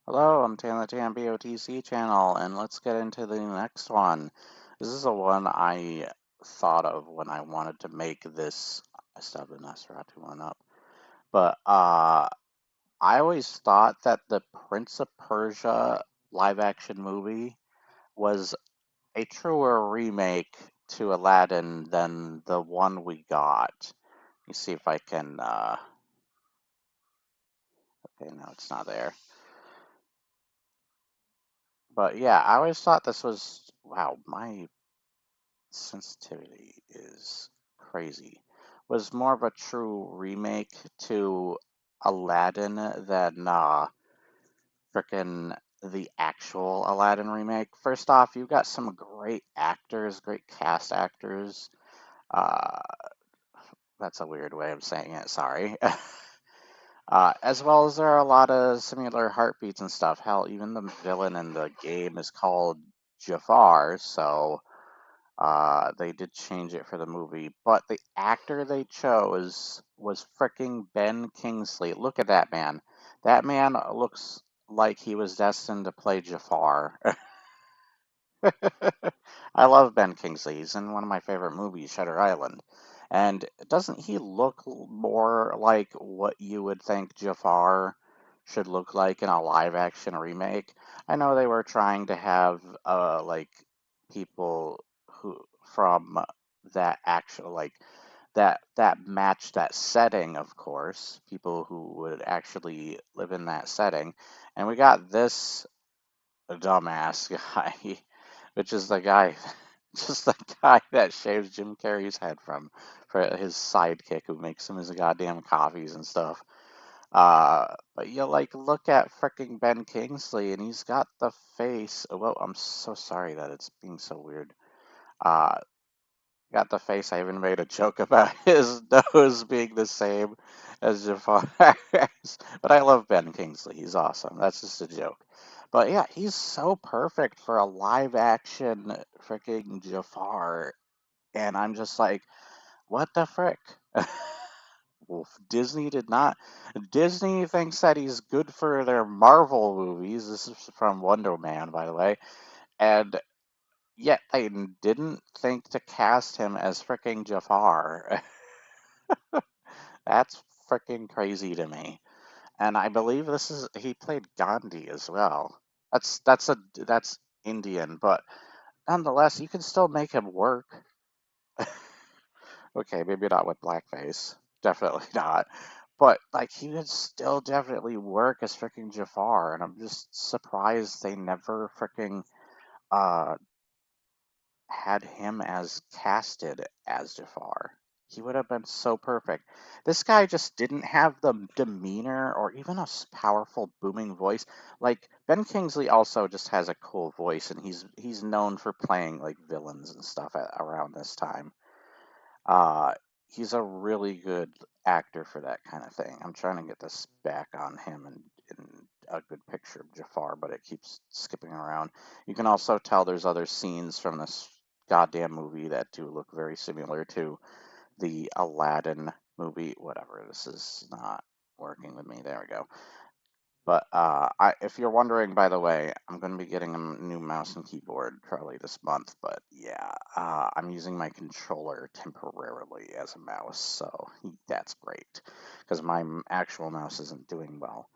Hello, I'm Tan the Tan BOTC channel, and let's get into the next one. This is the one I thought of when I wanted to make this. I still have the Nosferatu one up, but I always thought that the Prince of Persia live action movie was a truer remake to Aladdin than the one we got. Let me see if I can. Okay, no, it's not there. But yeah, I always thought this was. Wow, my sensitivity is crazy. Was more of a true remake to Aladdin than frickin' the actual Aladdin remake. First off, you've got some great actors, great cast actors. Uh, that's a weird way of saying it, sorry. As well as there are a lot of similar heartbeats and stuff. Hell, even the villain in the game is called Jafar, so they did change it for the movie, but the actor they chose was fricking Ben Kingsley. Look at that man. That man looks like he was destined to play Jafar. I love Ben Kingsley. He's in one of my favorite movies, Shutter Island. And doesn't he look more like what you would think Jafar should look like in a live action remake? I know they were trying to have like people who from that actual that match that setting, of course, people who would actually live in that setting. And we got this dumbass guy, which is the guy, just the guy that shaves Jim Carrey's head for his sidekick who makes him his goddamn coffees and stuff. But you like look at fricking Ben Kingsley and he's got the face. Well, I'm so sorry that it's being so weird. Uh, got the face. I even made a joke about his nose being the same as Jafar's. But I love Ben Kingsley. He's awesome. That's just a joke. But yeah, he's so perfect for a live action freaking Jafar. And I'm just like, what the frick? Well, Disney did not. Disney thinks that he's good for their Marvel movies. This is from Wonder Man, by the way. And yet they didn't think to cast him as fricking Jafar. That's fricking crazy to me. And I believe this is he played Gandhi as well. That's Indian, but nonetheless, you can still make him work. Okay, maybe not with blackface. Definitely not. But like he would still definitely work as fricking Jafar, and I'm just surprised they never fricking uh had him as casted as Jafar. He would have been so perfect. This guy just didn't have the demeanor or even a powerful booming voice. Like Ben Kingsley also just has a cool voice, and he's known for playing like villains and stuff around this time. Uh, he's a really good actor for that kind of thing. I'm trying to get this back on him and a good picture of Jafar, but it keeps skipping around. You can also tell there's other scenes from this goddamn movie that do look very similar to the Aladdin movie. Whatever, this is not working with me. There we go. But if you're wondering, by the way, I'm going to be getting a new mouse and keyboard probably this month. But yeah, I'm using my controller temporarily as a mouse, so that's great because my actual mouse isn't doing well.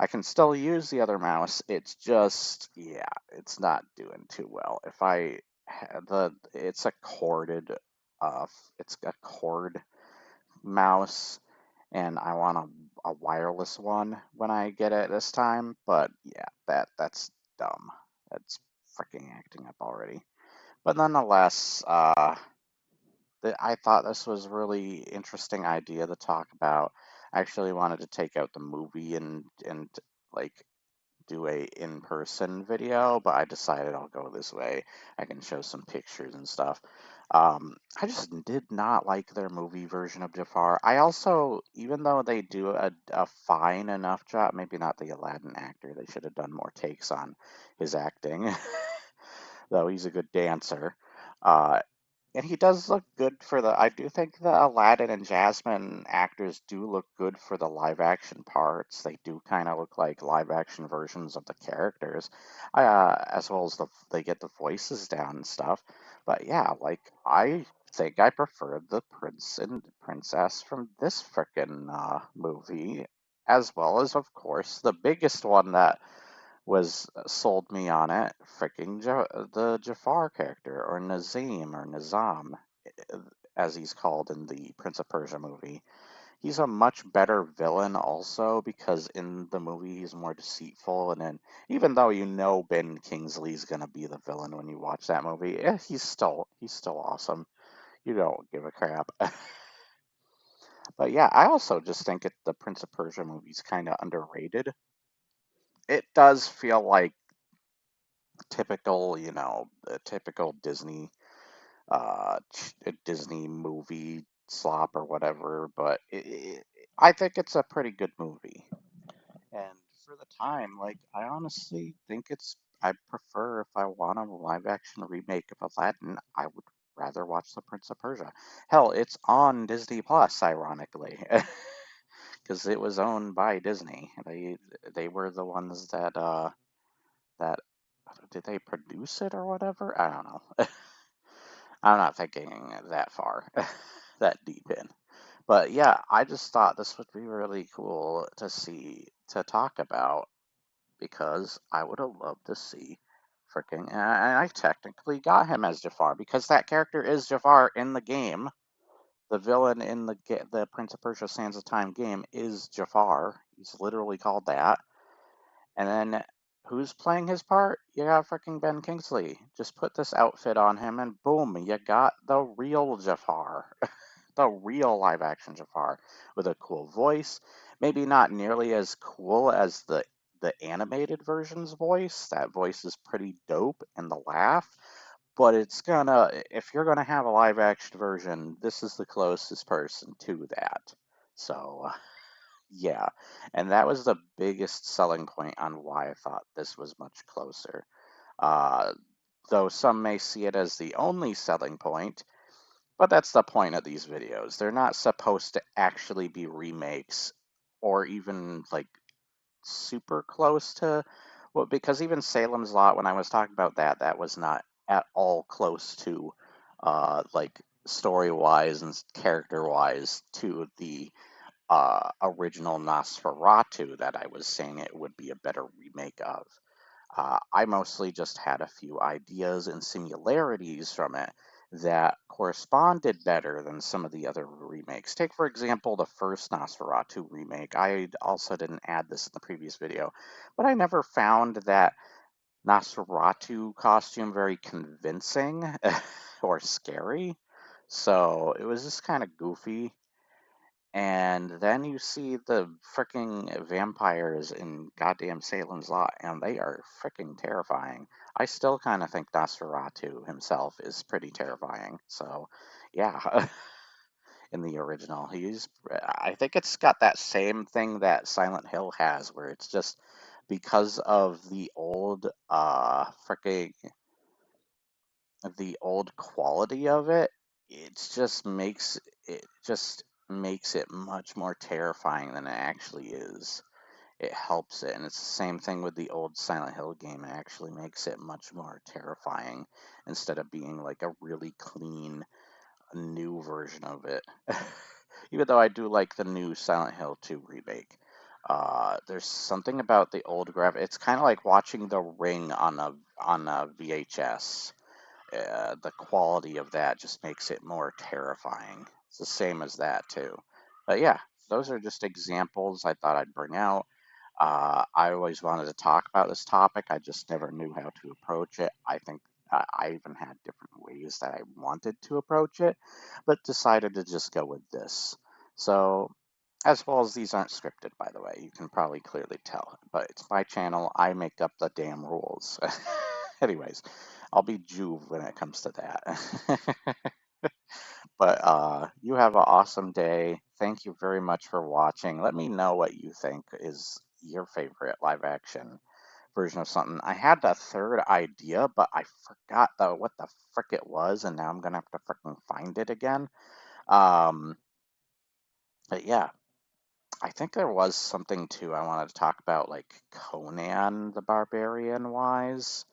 I can still use the other mouse. It's just, yeah, it's not doing too well. If I had it's a corded, it's a cord mouse and I want a wireless one when I get it this time. But yeah, that's dumb. That's freaking acting up already. But nonetheless, I thought this was a really interesting idea to talk about. I actually wanted to take out the movie and like do a in-person video, but I decided I'll go this way. I can show some pictures and stuff. I just did not like their movie version of Jafar. I also, even though they do a fine enough job, maybe not the Aladdin actor, they should have done more takes on his acting, though he's a good dancer. Uh, And he does look good for the. I do think the Aladdin and Jasmine actors do look good for the live action parts. They do kind of look like live action versions of the characters, as well as they get the voices down and stuff. But yeah, like I think I prefer the prince and princess from this frickin' movie, as well as, of course, the biggest one that was sold me on it, freaking the Jafar character, or Nazim, or Nizam, uh, as he's called in the Prince of Persia movie. He's a much better villain also because in the movie he's more deceitful, and then even though you know Ben Kingsley's gonna be the villain when you watch that movie, he's still awesome. You don't give a crap. But yeah, I also just think the Prince of Persia movie's kind of underrated. It does feel like a typical Disney movie slop or whatever, but I think it's a pretty good movie. And for the time, like, I honestly think I prefer, if I want a live action remake of Aladdin, I would rather watch The Prince of Persia. Hell, it's on Disney Plus, ironically, because it was owned by Disney. They were the ones that did they produce it or whatever? I don't know. I'm not thinking that far, that deep in. But yeah, I just thought this would be really cool to talk about because I would have loved to see freaking. And I technically got him as Jafar because that character is Jafar in the game. The villain in the Prince of Persia Sands of Time game is Jafar. He's literally called that. And then who's playing his part? You got freaking Ben Kingsley. Just put this outfit on him and boom, you got the real Jafar. The real live action Jafar with a cool voice. Maybe not nearly as cool as the animated version's voice. That voice is pretty dope and the laugh. But if you're gonna have a live action version, this is the closest person to that. So yeah, and that was the biggest selling point on why I thought this was much closer. Uh, though some may see it as the only selling point, but that's the point of these videos. They're not supposed to actually be remakes or even like super close to well, because even Salem's Lot, when I was talking about that, that was not at all close to like story wise and character wise to the original Nosferatu that I was saying it would be a better remake of. I mostly just had a few ideas and similarities from it that corresponded better than some of the other remakes. Take, for example, the first Nosferatu remake. I also didn't add this in the previous video, but I never found that Nosferatu costume very convincing or scary. So it was just kind of goofy. And then you see the freaking vampires in goddamn Salem's Lot, and they are freaking terrifying. I still kind of think Nosferatu himself is pretty terrifying. So, yeah, in the original, I think it's got that same thing that Silent Hill has, where it's just because of the old quality of it, it just makes it much more terrifying than it actually is. It helps it, and it's the same thing with the old Silent Hill game. It actually makes it much more terrifying instead of being like a really clean new version of it. Even though I do like the new Silent Hill 2 remake. There's something about the old graphic. It's kind of like watching The Ring on a VHS. The quality of that just makes it more terrifying. It's the same as that too. But yeah, those are just examples I thought I'd bring out. I always wanted to talk about this topic. I just never knew how to approach it. I think I even had different ways that I wanted to approach it, but decided to just go with this. So, as well as these aren't scripted, by the way, you can probably clearly tell. But it's my channel. I make up the damn rules. Anyways, I'll be Juve when it comes to that. But you have an awesome day. Thank you very much for watching. Let me know what you think is your favorite live action version of something. I had the third idea, but I forgot what the frick it was, and now I'm gonna have to fricking find it again. Um, but yeah, I think there was something too I wanted to talk about, like Conan the Barbarian wise.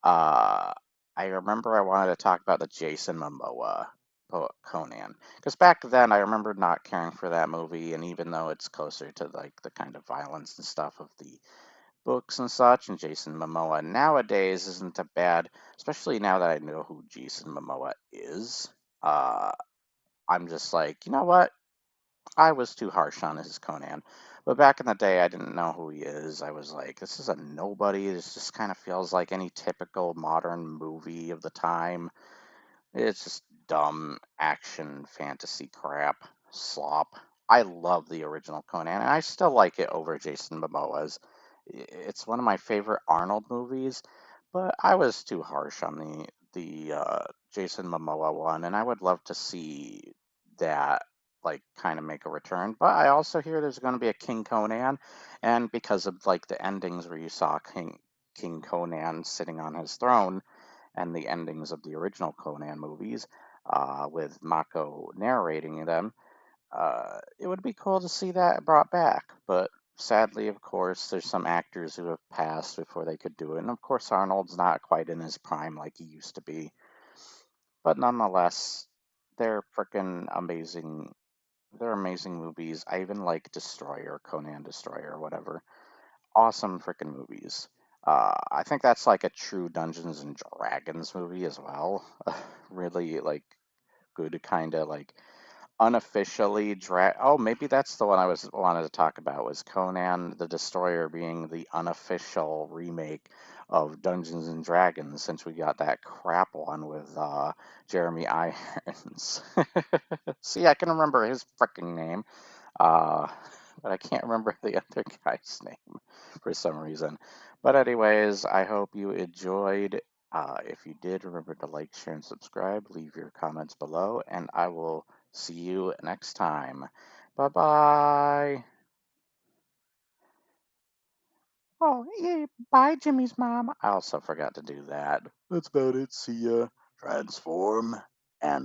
Uh, I remember I wanted to talk about the Jason Momoa Conan, because back then I remember not caring for that movie, and even though it's closer to like the kind of violence and stuff of the books and such, and Jason Momoa nowadays isn't a bad, especially now that I know who Jason Momoa is. Uh, I'm just like, you know what? I was too harsh on his Conan. But back in the day, I didn't know who he is. I was like, this is a nobody. This just kind of feels like any typical modern movie of the time. It's just dumb action fantasy crap, slop. I love the original Conan, and I still like it over Jason Momoa's. It's one of my favorite Arnold movies, but I was too harsh on the Jason Momoa one, and I would love to see that like kind of make a return. But I also hear there's going to be a King Conan, and because of like the endings where you saw King Conan sitting on his throne and the endings of the original Conan movies, with Mako narrating them, it would be cool to see that brought back. But sadly, of course, there's some actors who have passed before they could do it. And of course, Arnold's not quite in his prime like he used to be. But nonetheless, they're freaking amazing. They're amazing movies. I even like Destroyer, Conan Destroyer, whatever. Awesome freaking movies. I think that's like a true Dungeons and Dragons movie as well. Really like good kind of like unofficially oh, maybe that's the one I was wanted to talk about, was Conan the Destroyer being the unofficial remake of Dungeons and Dragons, since we got that crap one with Jeremy Irons. See, I can remember his freaking name. Uh, but I can't remember the other guy's name for some reason. But anyways, I hope you enjoyed. If you did, remember to like, share, and subscribe. Leave your comments below, and I will see you next time. Bye bye. Oh, yeah, bye, Jimmy's mom. I also forgot to do that. That's about it. See ya. Transform.